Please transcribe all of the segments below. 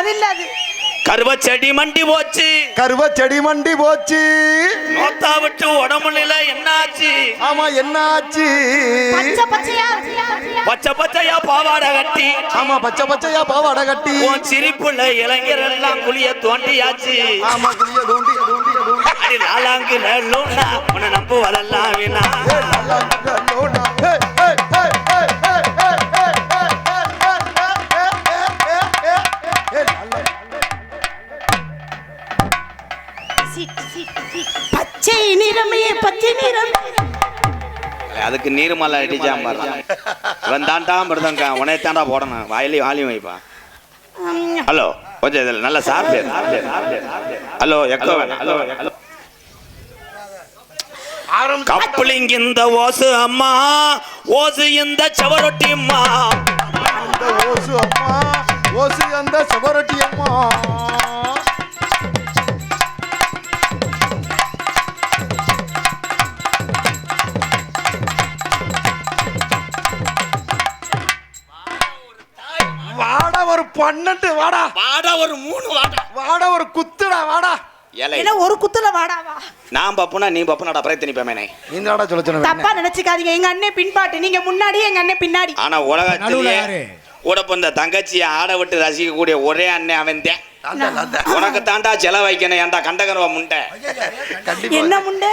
அது இல்ல அது கருவச்செடி மண்டி போச்சு கருவச்செடி மண்டி போச்சு நோத்தா விட்டு உடம்புல என்னாச்சு ஆமா என்னாச்சு பச்சை பச்சையா பச்சை பச்சையா பாவாடை கட்டி ஆமா பச்சை பச்சையா பாவாடை கட்டி உன் சிரிப்புல இளைஞர் எல்லாம் குளிய தோண்டியாச்சு ஆமா குளிய தோண்டி தோண்டி தோண்டி அடி நாளாங்கு நல்லோனா உன்னை நம்ப வரலாம் வீணா பச்சை நிறமே பச்சை நிறம் அதுக்கு நீர்மலை அடிச்சான் பாரு இவன் தாண்டா மருதங்க உனைய தாண்டா போடணும் வாயிலையும் வாலியும் வைப்பா ஹலோ கொஞ்சம் இதில் நல்ல சாப்பிடு ஹலோ எக்கோ வேணாம் ஹலோ ஹலோ கப்பலிங் இந்த ஓசு அம்மா ஓசு இந்த சவரொட்டி அம்மா ஓசு அம்மா ஓசு அந்த சவரொட்டி அம்மா வாடா ஒரு 12 வாடா வாடா ஒரு 3 வாடா வாடா ஒரு குத்துடா வாடா இல்ல ஒரு குத்துல வாடாவா நான் பப்புனா நீ பப்புனாடா பிரயத்தனி பேமேனே நீ வாடா சொல்ல சொன்ன தப்பா நினைச்சுக்காதீங்க எங்க அண்ணன் பின்பாட்டு நீங்க முன்னாடி எங்க அண்ணன் பின்னாடி ஆனா உலகத்திலேயே கூட பிறந்த தங்கச்சியை ஆட விட்டு ரசிக்கக்கூடிய ஒரே அண்ணன் அவன் தான் உனக்கு தாண்டா செலவைக்கணும் ஏன்டா கண்டகரவா முண்டை என்ன முண்டை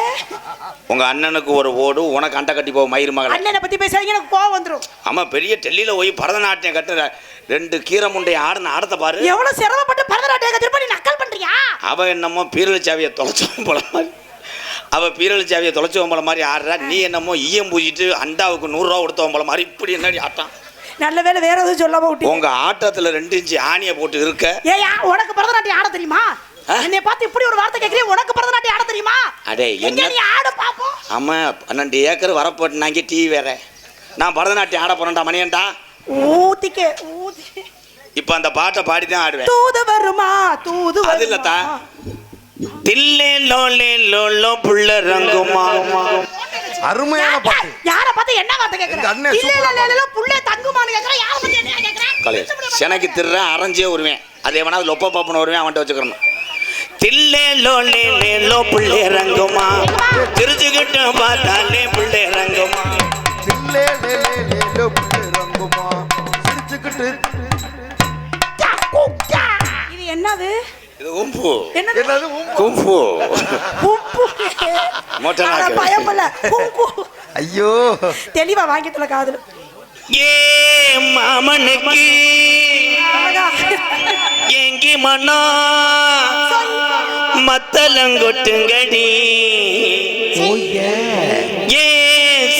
உங்க அண்ணனுக்கு ஒரு ஓடு உனக்கு அண்டை கட்டி போக மயிர் மகள் அண்ணனை பத்தி பேசாதீங்க எனக்கு கோவம் வந்துரும் ஆமா பெரிய டெல்லியில போய் பரதநாட்டியம் கட்டுற 2 கீரை முண்டைய ஆடத்தை பாரு எவ்வளவு சிரமப்பட்டு பரதநாட்டியம் கத்துட்டு நீ நக்கல் பண்றியா அவ என்னமோ பீரல் சாவியை தொலைச்சவன் போல மாதிரி அவ பீரல் சாவியை தொலைச்சவன் போல மாதிரி ஆடுறா நீ என்னமோ ஈயம் பூஜிட்டு அண்டாவுக்கு 100 ரூபா கொடுத்தவன் போல மாதிரி இப்படி என்னடி ஆட்டம் நல்ல வேலை வேற எதுவும் சொல்லாம விட்டு உங்க ஆட்டத்துல 2 இன்ச்சு ஆணியை போட்டு இருக்க ஏயா உனக்கு பரதநாட்டியம் ஆட தெரியுமா என்னை பார்த்து இப்படி ஒரு வார்த்தை கேக்குறீ உனக்கு பரதநாட்டியம் ஆட தெரியுமா அடே என்ன நீ ஆட பாப்போம் ஆமா 12 ஏக்கர் வரப்போட்டுனாங்க டீ வேற நான் பரதநாட்டியம் ஆட போறேன்டா மணியன்டா ஊத்திக்கே ஊத்தி இப்ப அந்த பாட்டை பாடி தான் ஆடுவேன் தூது வருமா தூது அது இல்லத்தா தில்லே லோலே லோலோ புள்ள ரங்குமா அருமையான பாட்டு யார பார்த்து என்ன வார்த்தை கேக்குற இல்ல இல்ல இல்ல புள்ள தங்குமான்னு கேக்குற யார பத்தி என்ன கேக்குற செனக்கு திர்ற அரஞ்சே வருவேன் அதே வேணா லொப்ப பாப்பன வருவேன் அவன்கிட்ட வச்சுக்கிறேன் தில்லே லோலே லேலோ புள்ளே ரங்குமா திருச்சுக்கிட்டு பார்த்தாலே புள்ளே ரங்குமா தில்லே லேலோ புள்ளே ரங்குமா சிரிச்சுக்கிட்டு இது என்னது இது உம்பு என்னது கும்பு கும்பு மொட்டனாக்கு பயப்பல கும்பு ஐயோ தெளிவா வாங்கிட்டல காதுல ஏ மாமனுக்கு எங்கி மண்ணா மத்தலங்கொட்டுங்கடி ஏ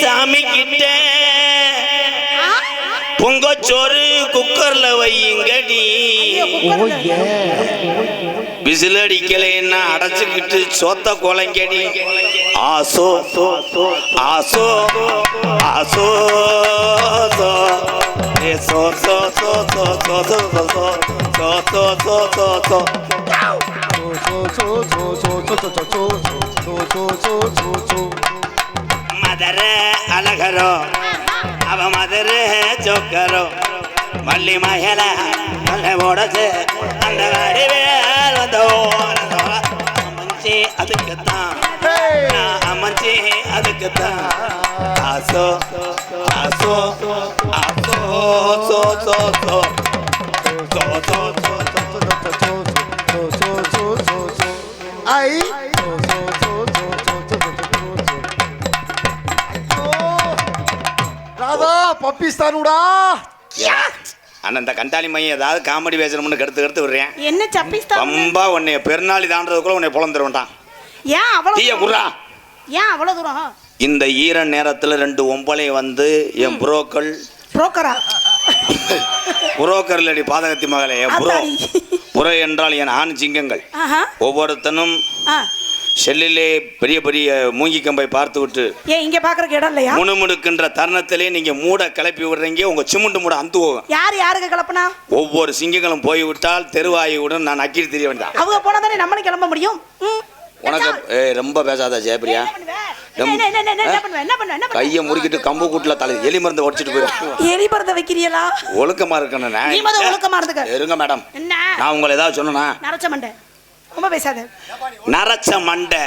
சாமி கிட்ட பொங்கச்சோறு குக்கர்ல வையுங்கடி விசில் அடிக்கலைன்னா அடைச்சுக்கிட்டு சோத்த குழங்கடி ஆசோ ஆசோ ஆசோ சோ சோ சோ சோ சோ சோ சோ சோ சோ சோ சோ மதர அழகரோ அவ மதர ஜோக்கரோ மல்லி மயல மல்ல ஓடச்சு அந்த வடிவேல் வந்தோ அம்மஞ்சி அதுக்குத்தான் அம்மஞ்சி அதுக்குத்தான் ஆசோ ஆசோ ஆசோ சோ சோ சோ சோ சோ சோ ஐ ராதா பப்பிஸ்தானுடா அண்ணன் இந்த கண்டாளி மையம் ஏதாவது காமெடி பேசணும்னு கெடுத்து விடுறேன் என்ன சப்பிஸ்தான் ரொம்ப உன்னைய பெருநாளி தாண்டதுக்குள்ள உன்னை பொழந்துருவேன்டான் ஏன் அவ்வளவு தீய குர்ரா ஏன் அவ்வளவு தூரம் இந்த ஈர நேரத்துல 2 ஒம்பளை வந்து என் புரோக்கரா புரோக்கர்லடி பாதகத்தி மகளே என் புரோ என்றால் என் ஆண் சிங்கங்கள் ஒவ்வொருத்தனும் செல்லிலே பெரிய பெரிய மூங்கி கம்பை பார்த்து விட்டு இங்க பாக்குறதுக்கு இடம் இல்லையா முணுமுணுக்கின்ற தருணத்திலே நீங்க மூட கிளப்பி விடுறீங்க உங்க சிமுண்டு மூட அந்து போகும் யாருக்கு கிளப்புனா ஒவ்வொரு சிங்கங்களும் போய்விட்டால் தெருவாயுடன் நான் அக்கிரி தெரிய வேண்டாம் அவங்க போனா தானே நம்மளும் கிளம்ப முடியும் உனக்கு ரொம்ப பேசாத ஜெயபிரியா. கையை முறுக்கிட்டு கம்பு கூட்டுல தலை எலி மருந்து உடச்சிட்டு போயிடும். எலி மருந்து வைக்கிறீங்களா? ஒழுக்கமா இருக்கணும். ஒழுக்கமா இருந்துக்க இருங்க மேடம். நான் உங்களை ஏதாவது சொன்னா நரச்ச மண்டை ரொம்ப பேசாத. நரச்ச மண்டை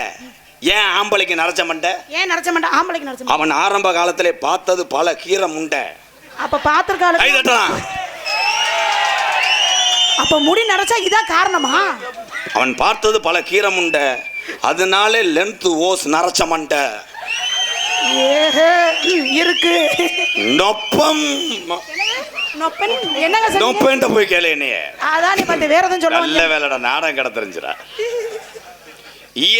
ஏன் ஆம்பளைக்கு நரச்ச மண்டை? ஏன் நரச்ச மண்டை ஆம்பளைக்கு நரச்ச மண்டை? அவன் ஆரம்ப காலத்திலே பார்த்தது பல கீரை முண்டை. அப்ப பாத்திருக்கால கை தட்டலாம். அப்ப முடி நரச்சா இதான் காரணமா? அவன் பார்த்தது பல கீரை முண்டை, அதனால லென்த் ஓஸ் நரச்ச மண்டை. இருக்கு நொப்பம் நொப்பன் என்னங்க சொல்றீங்க? நொப்பன்ட்ட போய் கேளு என்னைய. அதான் நீ பார்த்து வேற எதுவும் சொல்ல நல்ல வேலைடா, நாடகம் கடை தெரிஞ்சிடா.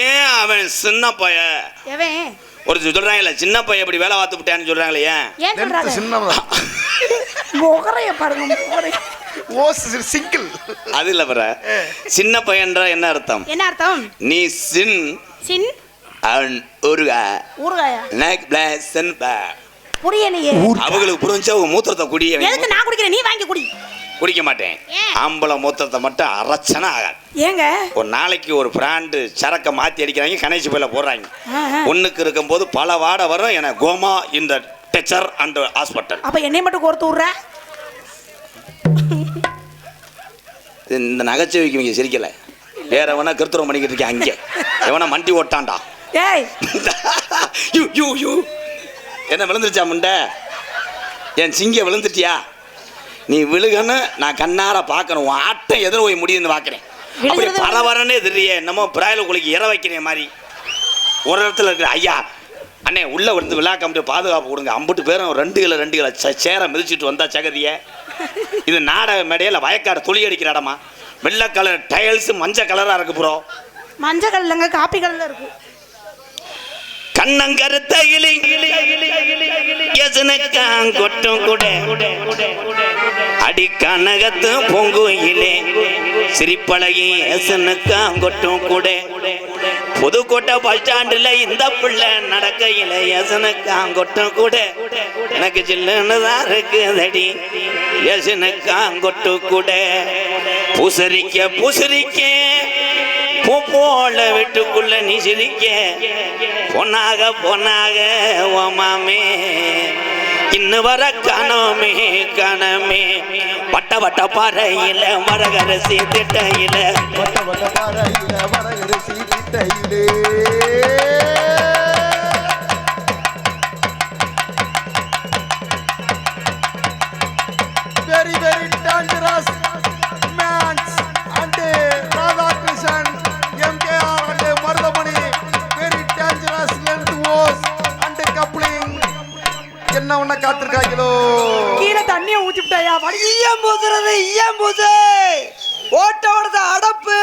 ஏன் அவன் சின்ன பையன்? எவன் ஒரு சொல்றாங்கல்ல சின்ன பையன் இப்படி வேலை பார்த்து விட்டான்னு சொல்றாங்களே, ஏன் சொல்றாங்க? சின்னதா முகரைய பாருங்க, முகரை. ஓ சிங்கிள். அது இல்ல பிற. சின்ன பையன்ற என்ன அர்த்தம்? என்ன அர்த்தம்? நீ சின் சின் அவன் ஊருகா ஊருகாயா நெக் பிளேசன் பா புரியலையே. அவங்களுக்கு புரிஞ்சா உங்க மூத்திரத்தை குடிய. எதுக்கு நான் குடிக்கிறேன், நீ வாங்கி குடி. குடிக்க மாட்டேன். ஆம்பளை மூத்திரத்தை மட்டும் அரைச்சனா ஆகாது. ஏங்க ஒரு நாளைக்கு ஒரு பிராண்டு சரக்கை மாத்தி அடிக்கிறாங்க, கணேசி போயில போடுறாங்க. ஒண்ணுக்கு இருக்கும் போது பல வாடை வரும். என கோமா இந்த டெச்சர் அண்ட் ஹாஸ்பிட்டல். அப்ப என்னை மட்டும் கோர்த்து விடுற? இந்த நகைச்சுவைக்கு இவங்க சிரிக்கல. வேற எவனா கிருத்துவம் பண்ணிக்கிட்டு இருக்கேன் அங்கே. எவனா மண்டி ஓட்டான்டா. ஏய் யூ யூ யூ என்ன விழுந்துருச்சா முண்டை? என் சிங்க விழுந்துட்டியா? நீ விழுகன்னு நான் கண்ணார பார்க்கணும். உன் ஆட்டம் எதிர போய் முடியுதுன்னு பார்க்குறேன். அப்படி பரவரனே தெரிய என்னமோ பிராயில குளிக்கு இற வைக்கிற மாதிரி ஒரு இடத்துல இருக்கிற ஐயா அண்ணே உள்ள வந்து விழா கம்பிட்டு பாதுகாப்பு கொடுங்க. 50 பேரும் 2 கிலோ சேரை மிதிச்சுட்டு வந்தா சகதிய. இது நாடக மேடையில் வயக்காடு துளி அடிக்கிற இடமா? வெள்ளை கலர் டைல்ஸ் மஞ்சள் கலரா இருக்கு ப்ரோ. மஞ்சள் கலர்லங்க காப்பி கலர்ல இருக்கு. கண்ணங்கருத்த கொட்டும் கூட அடி கனகத்து பொங்குயிலே சிரிப்பழகி எசனுக்காங்கொட்டும் கூட புதுக்கோட்டை பஸ் ஸ்டாண்டுல இந்த பிள்ளை நடக்கையில எசனுக்காங்கொட்டும் கூட எனக்கு சில்லுன்னு தான் இருக்குதடி எசனுக்காங்கொட்டு கூட பூசரிக்க பூசரிக்க பூ போல வீட்டுக்குள்ள நீ சிரிக்க பொன்னாக பொன்னாக ஓமாமே இன்னும் வர கணமே கணமே வட்ட வட்ட பாறையில மரகரசி திட்டையில வட்ட வட்ட பாறையில மரகரசி திட்டையிலே very very dangerous mans and Radhakrishnan MKR and Mardamani very dangerous length was and coupling என்ன ஒண்ண காத்திருக்காங்களோ. கீழே தண்ணியை ஊத்திட்டாயா? ஈயம் பூசுறது ஈயம் பூசு ஓட்ட ஓடுறது அடப்பு.